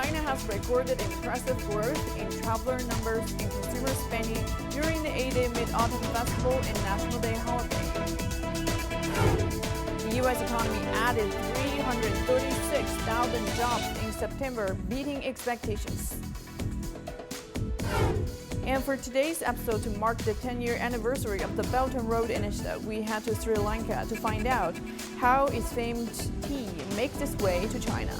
China has recorded impressive growth in traveler numbers and consumer spending during the 8-day Mid-Autumn Festival and National Day holiday. The U.S. economy added 336,000 jobs in September, beating expectations. And for today's episode, to mark the 10-year anniversary of the Belt and Road Initiative, we head to Sri Lanka to find out how its famed tea makes its way to China.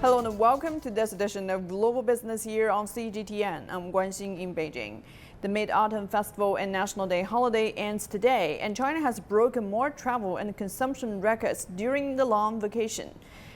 Hello and welcome to this edition of Global Business here on CGTN. I'm Guanxing in Beijing. The Mid-Autumn Festival and National Day holiday ends today, and China has broken more travel and consumption records during the long vacation.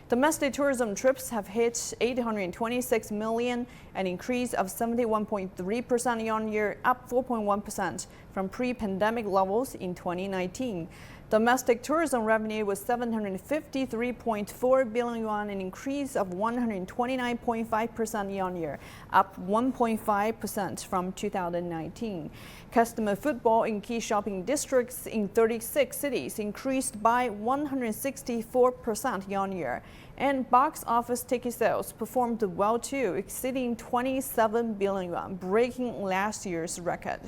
Domestic tourism trips have hit 826 million, an increase of 71.3% year-on-year, up 4.1% from pre-pandemic levels in 2019. Domestic tourism revenue was 753.4 billion yuan, an increase of 129.5% year-on-year, up 1.5% from 2019. Customer footfall in key shopping districts in 36 cities increased by 164% year-on-year. And box office ticket sales performed well too, exceeding 27 billion yuan, breaking last year's record.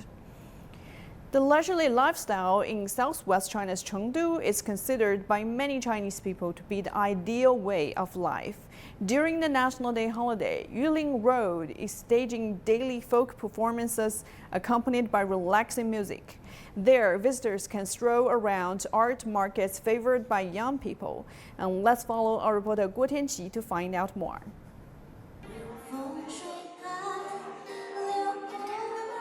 The leisurely lifestyle in southwest China's Chengdu is considered by many Chinese people to be the ideal way of life. During the National Day holiday, Yuling Road is staging daily folk performances accompanied by relaxing music. There, visitors can stroll around art markets favored by young people. And let's follow our reporter Guo Tianqi to find out more.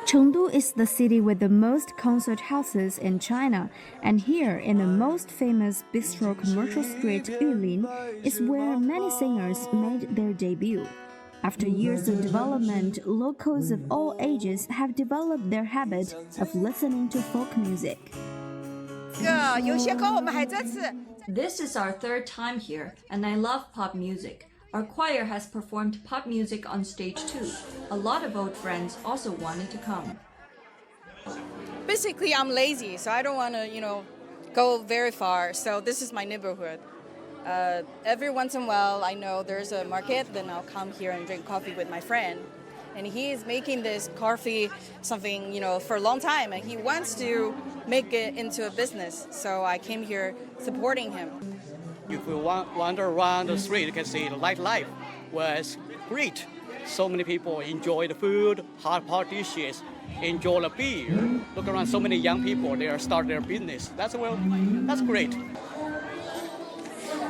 Chengdu is the city with the most concert houses in China, and here in the most famous bistro commercial street Yulin is where many singers made their debut. After years of development, locals of all ages have developed their habit of listening to folk music. This is our third time here, and I love pop music. Our choir has performed pop music on stage too. A lot of old friends also wanted to come. Basically, I'm lazy, so I don't want to, go very far. So this is my neighborhood. Every once in a while, I know there's a market, then I'll come here and drink coffee with my friend. And he is making this coffee something, for a long time, and he wants to make it into a business. So I came here supporting him. If you wander around the street, you can see the nightlife was great. So many people enjoy the food, hot pot dishes, enjoy the beer. Look around, so many young people, they are starting their business. That's great.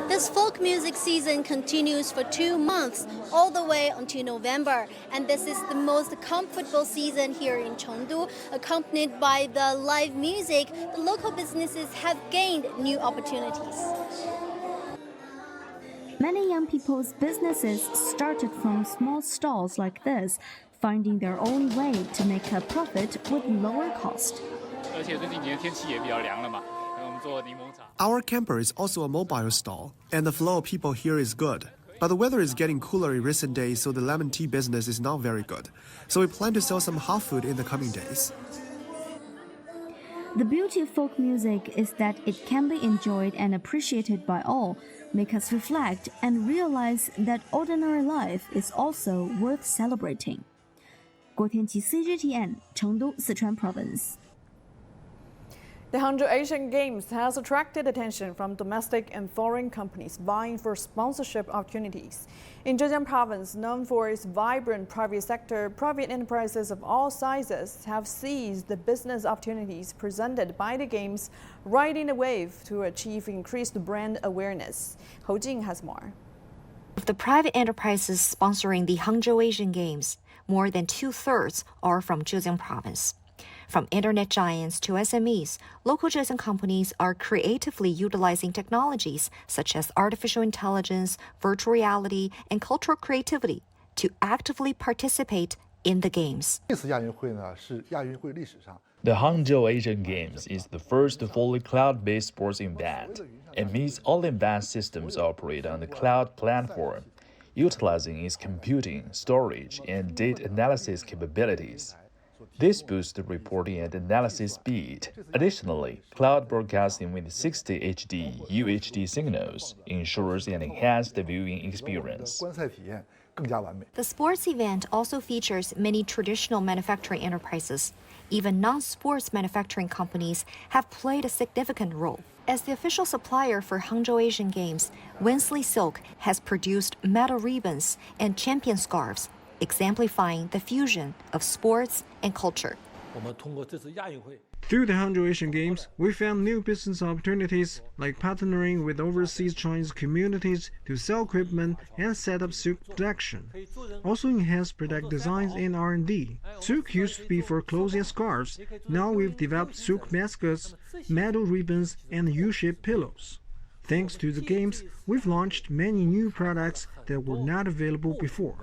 This folk music season continues for 2 months, all the way until November. And this is the most comfortable season here in Chengdu. Accompanied by the live music, the local businesses have gained new opportunities. Many young people's businesses started from small stalls like this, finding their own way to make a profit with lower cost. Our camper is also a mobile stall, and the flow of people here is good. But the weather is getting cooler in recent days, so the lemon tea business is not very good. So we plan to sell some hot food in the coming days. The beauty of folk music is that it can be enjoyed and appreciated by all, make us reflect and realize that ordinary life is also worth celebrating. 郭天琪 CGTN 成都四川 Province. The Hangzhou Asian Games has attracted attention from domestic and foreign companies vying for sponsorship opportunities. In Zhejiang Province, known for its vibrant private sector, private enterprises of all sizes have seized the business opportunities presented by the Games, riding the wave to achieve increased brand awareness. Hou Jing has more. Of the private enterprises sponsoring the Hangzhou Asian Games, more than 2/3 are from Zhejiang Province. From internet giants to SMEs, local Zhejiang companies are creatively utilizing technologies such as artificial intelligence, virtual reality, and cultural creativity to actively participate in the games. The Hangzhou Asian Games is the first fully cloud-based sports event. It means all advanced systems operate on the cloud platform, utilizing its computing, storage, and data analysis capabilities. This boosts the reporting and analysis speed. Additionally, cloud broadcasting with 60 HD UHD signals ensures an enhanced viewing experience. The sports event also features many traditional manufacturing enterprises. Even non-sports manufacturing companies have played a significant role. As the official supplier for Hangzhou Asian Games, Winsley Silk has produced medal ribbons and champion scarves, exemplifying the fusion of sports and culture. Through the Hangzhou Asian Games, we found new business opportunities like partnering with overseas Chinese communities to sell equipment and set up silk production. Also enhanced product designs and R&D. Silk used to be for clothes and scarves. Now we've developed silk baskets, metal ribbons, and U-shaped pillows. Thanks to the games, we've launched many new products that were not available before.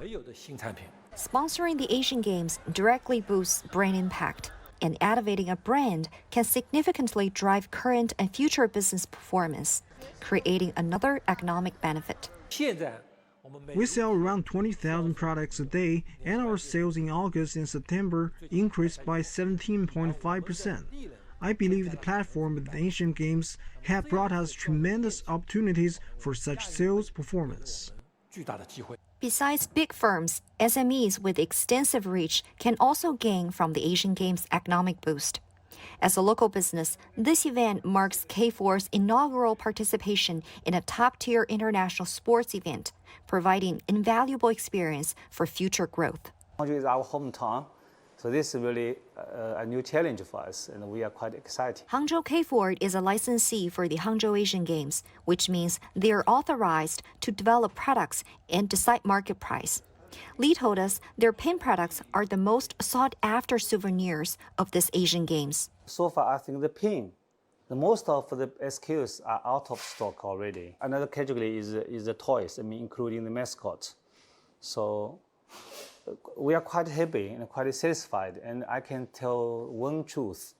Sponsoring the Asian Games directly boosts brand impact, and activating a brand can significantly drive current and future business performance, creating another economic benefit. We sell around 20,000 products a day, and our sales in August and September increased by 17.5%. I believe the platform of the Asian Games have brought us tremendous opportunities for such sales performance. Besides big firms, SMEs with extensive reach can also gain from the Asian Games' economic boost. As a local business, this event marks K4's inaugural participation in a top-tier international sports event, providing invaluable experience for future growth. Hangzhou is our hometown, so this is really a new challenge for us, and we are quite excited. Hangzhou K4 is a licensee for the Hangzhou Asian Games, which means they are authorized to develop products and decide market price. Li told us their pin products are the most sought-after souvenirs of this Asian Games. So far, I think the pin, the most of the SKUs are out of stock already. Another category is the toys, including the mascots. So we are quite happy and quite satisfied, and I can tell one truth: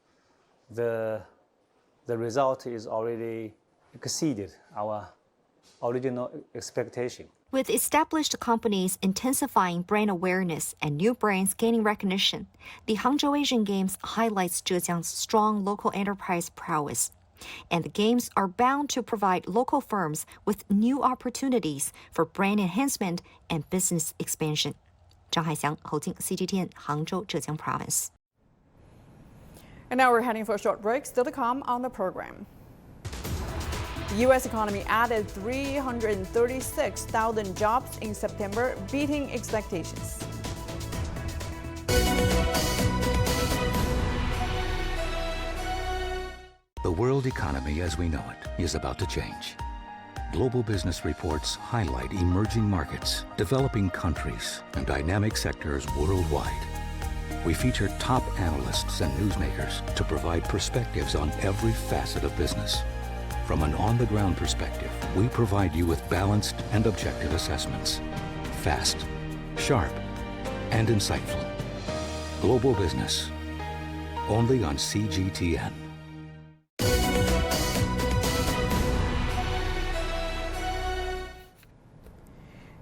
the result is already exceeded our original expectation. With established companies intensifying brand awareness and new brands gaining recognition, the Hangzhou Asian Games highlights Zhejiang's strong local enterprise prowess. And the Games are bound to provide local firms with new opportunities for brand enhancement and business expansion. 张海翔、侯静 CGTN 杭州浙江 Province. And now we're heading for a short break. Still to come on the program. The U.S. economy added 336,000 jobs in September, beating expectations. The world economy as we know it is about to change. Global business reports highlight emerging markets, developing countries, and dynamic sectors worldwide. We feature top analysts and newsmakers to provide perspectives on every facet of business. From an on-the-ground perspective, we provide you with balanced and objective assessments. Fast, sharp, and insightful. Global business, only on CGTN.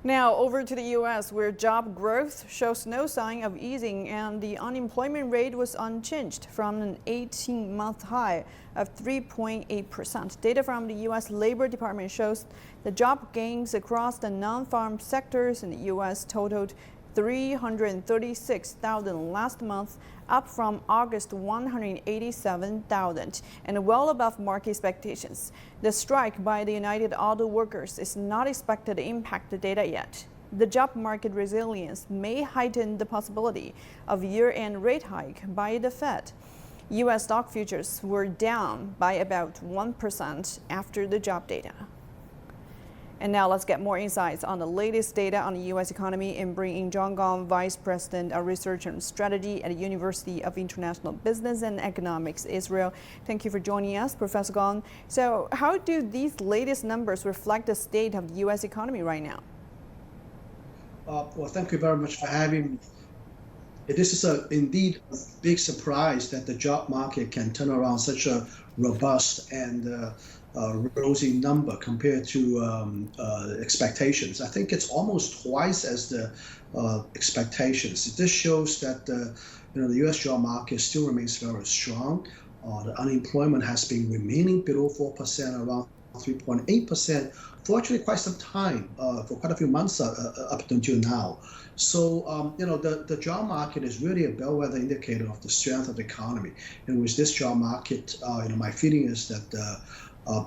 Now over to the U.S., where job growth shows no sign of easing and the unemployment rate was unchanged from an 18-month high of 3.8%. Data from the U.S. Labor Department shows the job gains across the non-farm sectors in the U.S. totaled 336,000 last month, up from August 187,000, and well above market expectations. The strike by the United Auto Workers is not expected to impact the data yet. The job market resilience may heighten the possibility of year-end rate hike by the Fed. U.S. stock futures were down by about 1% after the job data. And now let's get more insights on the latest data on the U.S. economy and bring in John Gong, Vice President of Research and Strategy at the University of International Business and Economics, Israel. Thank you for joining us, Professor Gong. So how do these latest numbers reflect the state of the U.S. economy right now? Well, thank you very much for having me. This is indeed a big surprise that the job market can turn around such a robust and rosy number compared to expectations. I think it's almost twice as the expectations. This shows that the the U.S. job market still remains very strong. The unemployment has been remaining below 4%, around 3.8% for actually quite some time, for quite a few months up until now. So, the job market is really a bellwether indicator of the strength of the economy. And with this job market, my feeling is that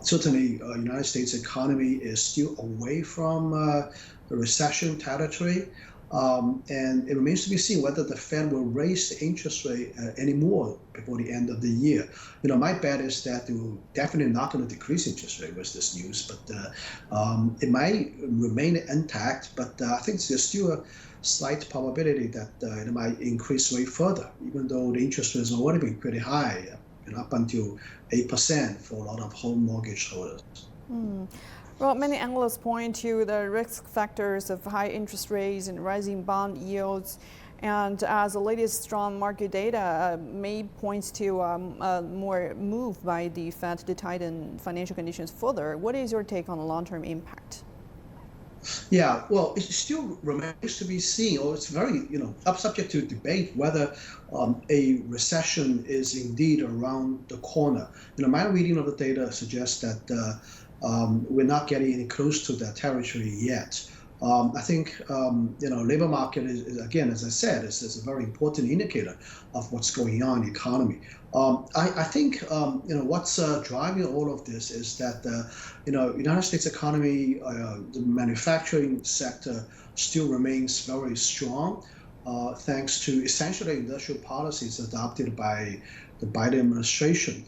certainly United States economy is still away from the recession territory. And it remains to be seen whether the Fed will raise the interest rate anymore before the end of the year. My bet is that they will definitely not going to decrease interest rate with this news, but it might remain intact. But I think there's still a slight probability that it might increase rate further, even though the interest rate has already been pretty high, up until 8% for a lot of home mortgage holders. Well, many analysts point to the risk factors of high interest rates and rising bond yields. And as the latest strong market data may point to a more move by the Fed to tighten financial conditions further, what is your take on the long-term impact? Yeah, well, it still remains to be seen, or it's very, subject to debate whether a recession is indeed around the corner. My reading of the data suggests that we're not getting any close to that territory yet. I think, labor market is, again, as I said, is a very important indicator of what's going on in the economy. I think, what's driving all of this is that, United States economy, the manufacturing sector still remains very strong, thanks to essentially industrial policies adopted by the Biden administration.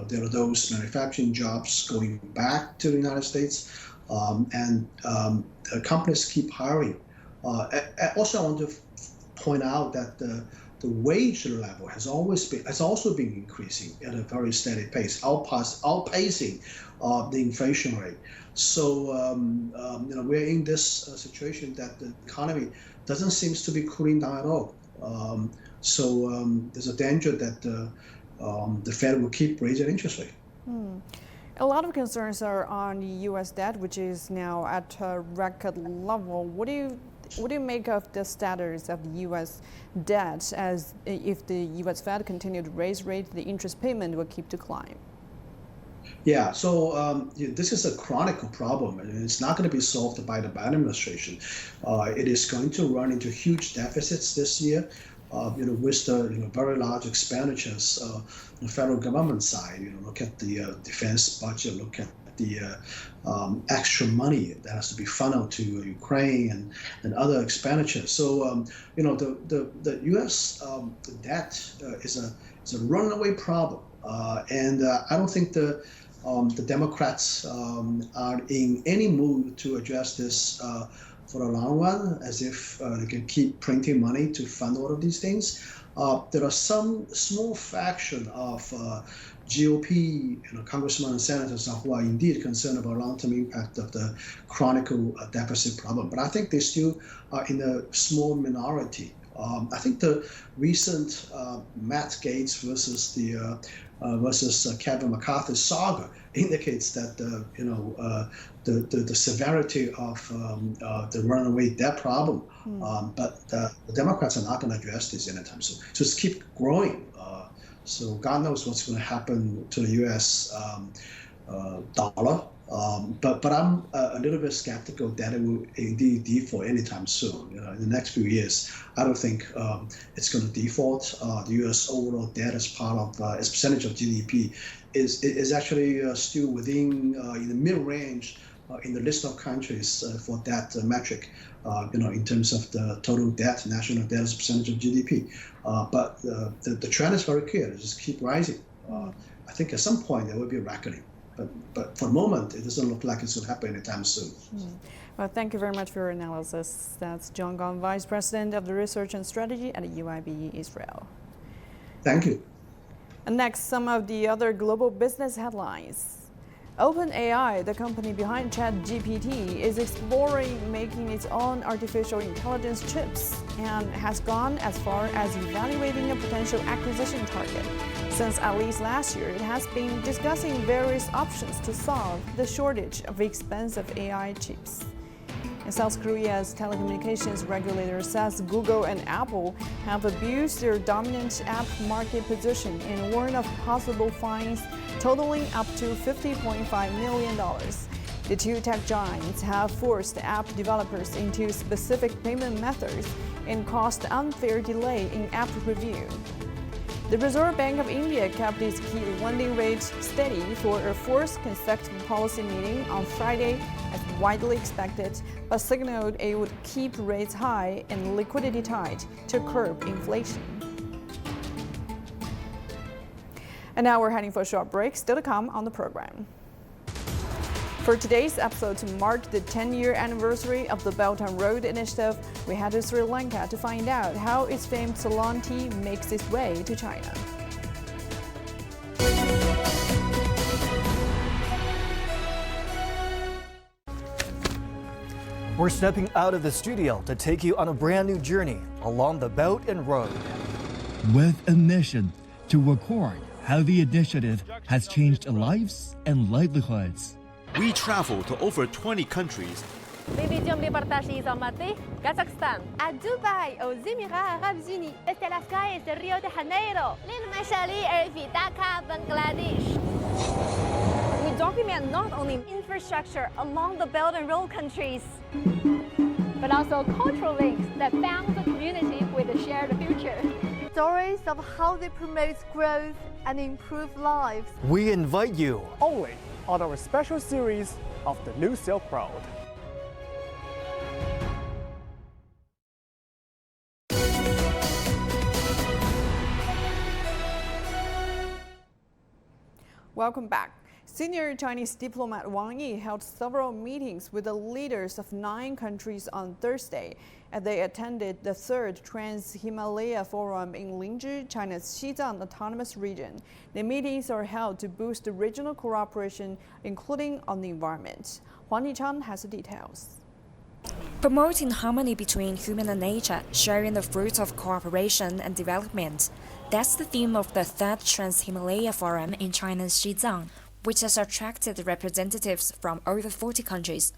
There are those manufacturing jobs going back to the United States, and companies keep hiring. Also, I want to point out that the wage level has also been increasing at a very steady pace, outpacing the inflation rate. So we're in this situation that the economy doesn't seem to be cooling down at all. So there's a danger that the Fed will keep raising interest rate. A lot of concerns are on the U.S. debt, which is now at a record level. What do you make of the status of the U.S. debt, as if the U.S. Fed continue to raise rates, the interest payment will keep to climb? Yeah, so this is a chronic problem, and it's not going to be solved by the Biden administration. It is going to run into huge deficits this year. With the very large expenditures on the federal government side. Look at the defense budget, look at the extra money that has to be funneled to Ukraine and other expenditures. So the U.S. debt is a runaway problem, and I don't think the Democrats are in any mood to address this for the long run, as if they can keep printing money to fund all of these things. There are some small fraction of GOP congressmen and senators who are indeed concerned about long-term impact of the chronic deficit problem, but I think they still are in a small minority. I think the recent Matt Gaetz versus Kevin McCarthy saga indicates that the severity of the runaway debt problem, but the Democrats are not going to address this anytime soon. So just keep growing. So God knows what's going to happen to the U.S. Dollar. But I'm a little bit skeptical that it will indeed default anytime soon. In the next few years, I don't think it's going to default. The U.S. overall debt as part of its percentage of GDP is actually still within in the mid-range in the list of countries for that metric. In terms of the total debt, national debt as a percentage of GDP. But the trend is very clear. It just keep rising. I think at some point there will be a reckoning. But for the moment, it doesn't look like it's going to happen anytime soon. Well, thank you very much for your analysis. That's John Gong, Vice President of the Research and Strategy at UIB Israel. Thank you. And next, some of the other global business headlines. OpenAI, the company behind ChatGPT, is exploring making its own artificial intelligence chips and has gone as far as evaluating a potential acquisition target. Since at least last year, it has been discussing various options to solve the shortage of expensive AI chips. And South Korea's telecommunications regulator says Google and Apple have abused their dominant app market position and warned of possible fines totaling up to $50.5 million. The two tech giants have forced app developers into specific payment methods and caused unfair delay in app review. The Reserve Bank of India kept its key lending rate steady for a fourth consecutive policy meeting on Friday, as widely expected, but signaled it would keep rates high and liquidity tight to curb inflation. And now we're heading for a short break, still to come on the program. For today's episode, to mark the 10-year anniversary of the Belt and Road Initiative, we head to Sri Lanka to find out how its famed Ceylon tea makes its way to China. We're stepping out of the studio to take you on a brand new journey along the Belt and Road. With a mission to record how the initiative has changed lives and livelihoods. We travel to over 20 countries. Division Bipartasi Almaty, Kazakhstan. À Dubaï, aux Émirats Arabes Unis. Desde las calles de Rio de Janeiro. للمشاريع في Dhaka, Bangladesh. We document not only infrastructure along the Belt and Road countries, but also cultural links that bound the community with a shared future. Stories of how they promote growth and improve lives. We invite you only on our special series of the New Silk Road. Welcome back. Senior Chinese diplomat Wang Yi held several meetings with the leaders of 9 countries on Thursday as they attended the 3rd Trans-Himalaya Forum in Lingzhi, China's Xizang Autonomous Region. The meetings are held to boost the regional cooperation, including on the environment. Huang Yichan has the details. Promoting harmony between human and nature, sharing the fruits of cooperation and development. That's the theme of the 3rd Trans-Himalaya Forum in China's Xizang, which has attracted representatives from over 40 countries.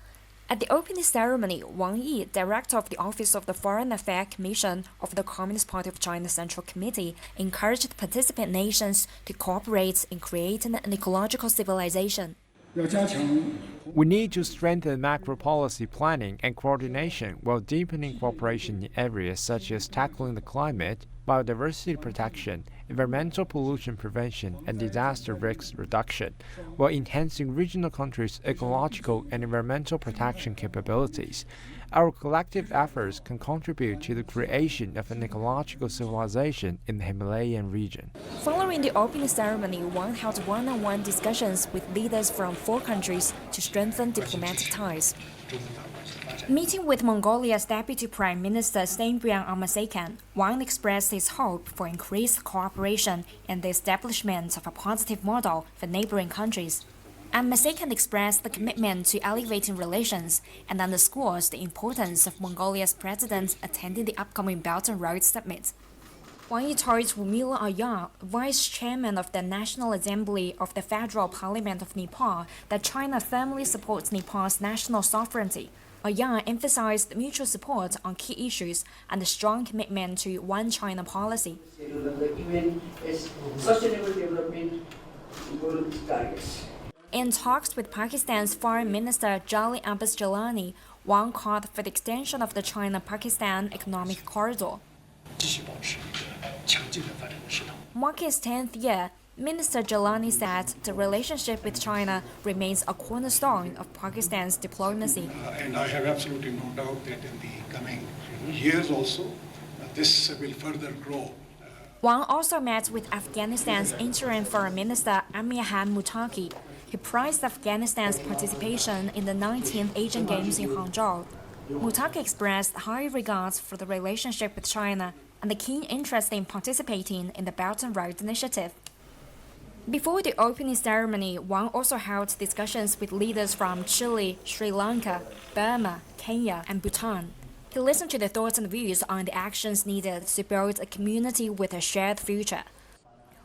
At the opening ceremony, Wang Yi, director of the Office of the Foreign Affairs Commission of the Communist Party of China Central Committee, encouraged participant nations to cooperate in creating an ecological civilization. We need to strengthen macro policy planning and coordination while deepening cooperation in areas such as tackling the climate, biodiversity protection, environmental pollution prevention, and disaster risk reduction, while enhancing regional countries' ecological and environmental protection capabilities. Our collective efforts can contribute to the creation of an ecological civilization in the Himalayan region. Following the opening ceremony, Wang held one-on-one discussions with leaders from 4 countries to strengthen diplomatic ties. Meeting with Mongolia's Deputy Prime Minister Steinbriang Almasekan, Wang expressed his hope for increased cooperation and the establishment of a positive model for neighboring countries. Almasekan expressed the commitment to elevating relations and underscores the importance of Mongolia's president attending the upcoming Belt and Road Summit. Wang Yi told Wumila Ayar, Vice Chairman of the National Assembly of the Federal Parliament of Nepal, that China firmly supports Nepal's national sovereignty. Ayar emphasized mutual support on key issues and a strong commitment to One China policy. In talks with Pakistan's Foreign Minister Jali Abbas Jalani, Wang called for the extension of the China-Pakistan Economic Corridor. Marking its 10th year, Minister Jalani said the relationship with China remains a cornerstone of Pakistan's diplomacy. And I have absolutely no doubt that in the coming years also, this will further grow. Wang also met with Afghanistan's interim foreign minister Amir Khan Muttaqi. He praised Afghanistan's participation in the 19th Asian Games in Hangzhou. Muttaqi expressed high regards for the relationship with China and a keen interest in participating in the Belt and Road Initiative. Before the opening ceremony, Wang also held discussions with leaders from Chile, Sri Lanka, Burma, Kenya, and Bhutan. He listened to their thoughts and views on the actions needed to build a community with a shared future.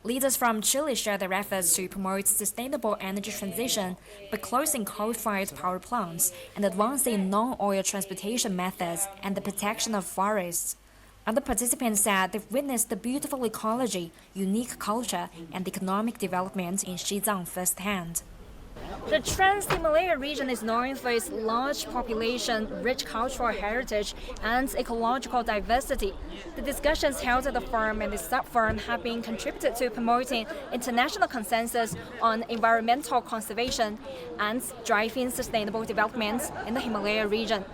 Leaders from Chile share their efforts to promote sustainable energy transition by closing coal-fired power plants and advancing non-oil transportation methods and the protection of forests. Other participants said they've witnessed the beautiful ecology, unique culture, and economic development in Xizang firsthand. The Trans-Himalaya region is known for its large population, rich cultural heritage, and ecological diversity. The discussions held at the forum and the sub-forum have been contributed to promoting international consensus on environmental conservation and driving sustainable development in the Himalaya region.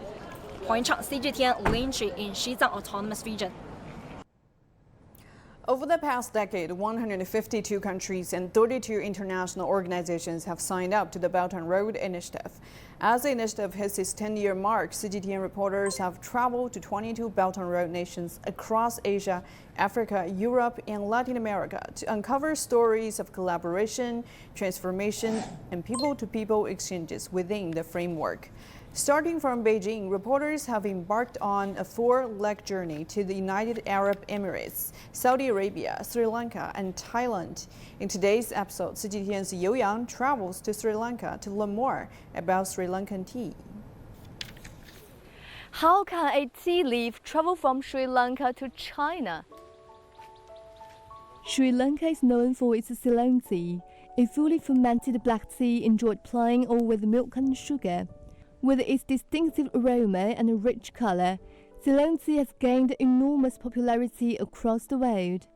黄场 CGTN Linchi in Xizang Autonomous Region. Over the past decade, 152 countries and 32 international organizations have signed up to the Belt and Road Initiative. As the initiative hits its 10-year mark, CGTN reporters have traveled to 22 Belt and Road nations across Asia, Africa, Europe, and Latin America to uncover stories of collaboration, transformation, and people-to-people exchanges within the framework. Starting from Beijing, reporters have embarked on a 4-leg journey to the United Arab Emirates, Saudi Arabia, Sri Lanka, and Thailand. In today's episode, CGTN's You Yang travels to Sri Lanka to learn more about Sri Lankan tea. How can a tea leaf travel from Sri Lanka to China? Sri Lanka is known for its Ceylon tea, a fully fermented black tea enjoyed plain or with milk and sugar. With its distinctive aroma and rich color, Ceylon tea has gained enormous popularity across the world.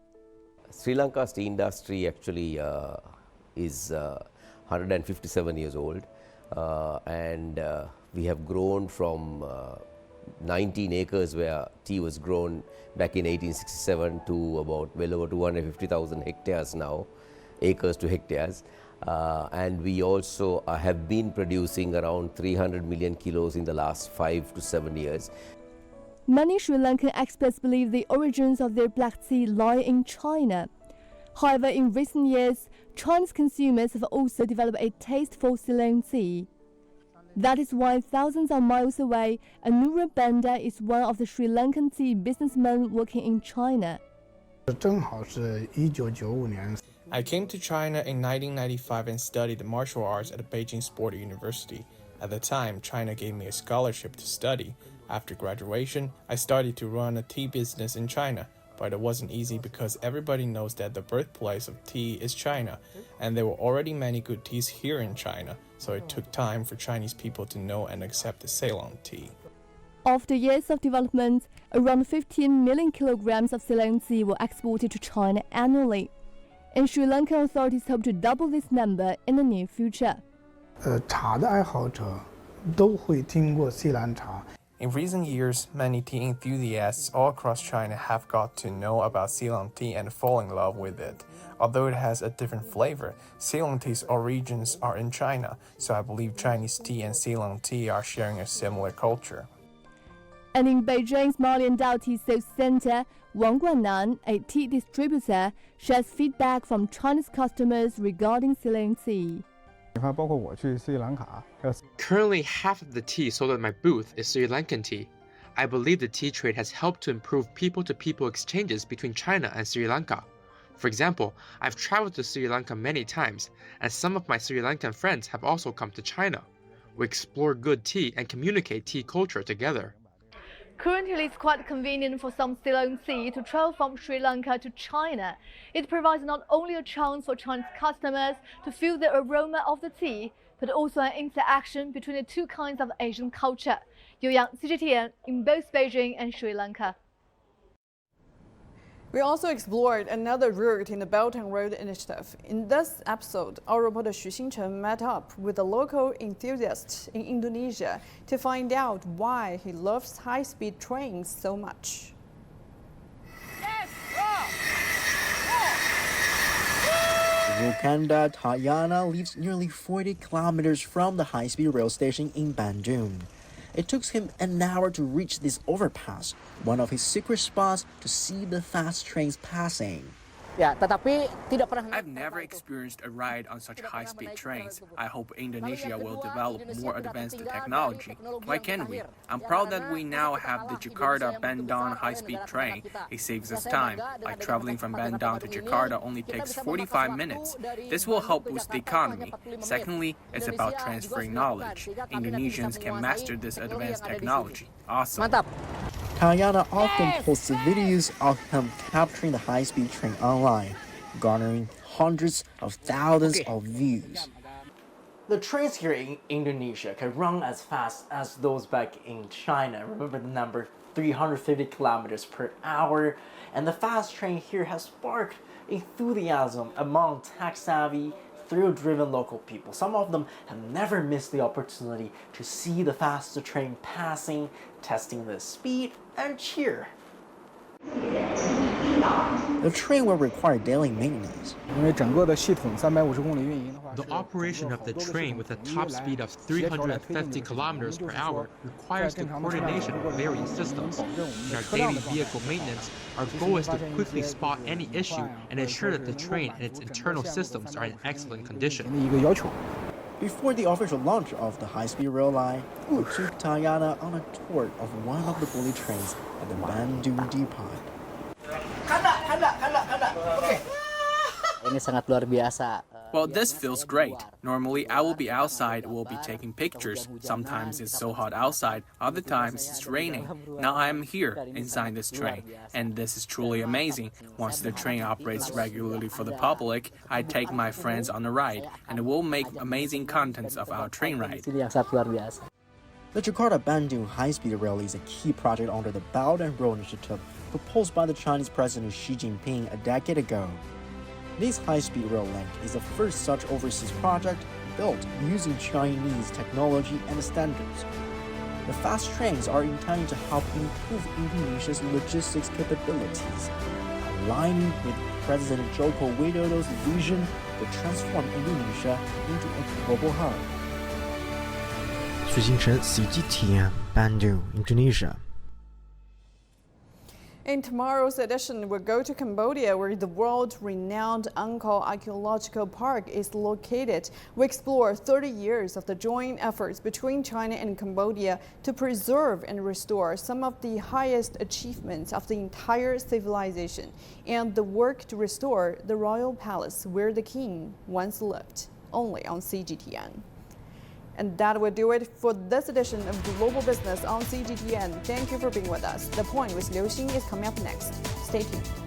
Sri Lanka's tea industry actually is 157 years old, and we have grown from 19 acres where tea was grown back in 1867 to about well over 250,000 hectares now, acres to hectares. And we also have been producing around 300 million kilos in the last 5 to 7 years. Many Sri Lankan experts believe the origins of their black tea lie in China. However, in recent years, Chinese consumers have also developed a taste for Ceylon tea. That is why thousands of miles away, Anura Banda is one of the Sri Lankan tea businessmen working in China. I came to China in 1995 and studied martial arts at the Beijing Sport University. At the time, China gave me a scholarship to study. After graduation, I started to run a tea business in China, but it wasn't easy because everybody knows that the birthplace of tea is China, and there were already many good teas here in China, so it took time for Chinese people to know and accept the Ceylon tea. After years of development, around 15 million kilograms of Ceylon tea were exported to China annually. And Sri Lankan authorities hope to double this number in the near future. In recent years, many tea enthusiasts all across China have got to know about Ceylon tea and fall in love with it. Although it has a different flavor, Ceylon tea's origins are in China, so I believe Chinese tea and Ceylon tea are sharing a similar culture. And in Beijing's Maliandao Tea Sales Center, Wang Guannan, a tea distributor, shares feedback from Chinese customers regarding Ceylon tea. Currently, half of the tea sold at my booth is Sri Lankan tea. I believe the tea trade has helped to improve people-to-people exchanges between China and Sri Lanka. For example, I've traveled to Sri Lanka many times, and some of my Sri Lankan friends have also come to China. We explore good tea and communicate tea culture together. Currently, it's quite convenient for some Ceylon tea to travel from Sri Lanka to China. It provides not only a chance for Chinese customers to feel the aroma of the tea, but also an interaction between the two kinds of Asian culture. You Yang, CGTN, in both Beijing and Sri Lanka. We also explored another route in the Belt and Road Initiative. In this episode, our reporter Xu Xingchen met up with a local enthusiast in Indonesia to find out why he loves high-speed trains so much. Rukanda Tayana lives nearly 40 kilometers from the high-speed rail station in Bandung. It took him an hour to reach this overpass, one of his secret spots to see the fast trains passing. I've never experienced a ride on such high-speed trains. I hope Indonesia will develop more advanced technology. Why can't we? I'm proud that we now have the Jakarta-Bandung high-speed train. It saves us time. Like traveling from Bandung to Jakarta only takes 45 minutes. This will help boost the economy. Secondly, it's about transferring knowledge. Indonesians can master this advanced technology. Awesome. Tayana often posts videos of him capturing the high-speed train online, garnering hundreds of thousands of views. The trains here in Indonesia can run as fast as those back in China. Remember the number 350 kilometers per hour. And the fast train here has sparked enthusiasm among tech-savvy, thrill-driven local people. Some of them have never missed the opportunity to see the faster train passing, testing the speed, and cheer. The train will require daily maintenance. The operation of the train with a top speed of 350 kilometers per hour requires the coordination of various systems. In our daily vehicle maintenance, our goal is to quickly spot any issue and ensure that the train and its internal systems are in excellent condition. Before the official launch of the high-speed rail line, we took Tayana on a tour of one of the bullet trains at the Bandung Depot. Well, this feels great. Normally, I will be outside, will be taking pictures. Sometimes it's so hot outside, other times it's raining. Now I am here, inside this train, and this is truly amazing. Once the train operates regularly for the public, I take my friends on a ride, and we'll make amazing contents of our train ride. The Jakarta-Bandung high-speed rail is a key project under the Belt and Road Initiative proposed by the Chinese President Xi Jinping a decade ago. This high-speed rail link is the first such overseas project built using Chinese technology and standards. The fast trains are intended to help improve Indonesia's logistics capabilities, aligning with President Joko Widodo's vision to transform Indonesia into a global hub. 徐金晨 CGTN Bandung, Indonesia. In tomorrow's edition, we'll go to Cambodia, where the world-renowned Angkor Archaeological Park is located. We explore 30 years of the joint efforts between China and Cambodia to preserve and restore some of the highest achievements of the entire civilization, and the work to restore the royal palace where the king once lived, only on CGTN. And that will do it for this edition of Global Business on CGTN. Thank you for being with us. The Point with Liu Xin is coming up next. Stay tuned.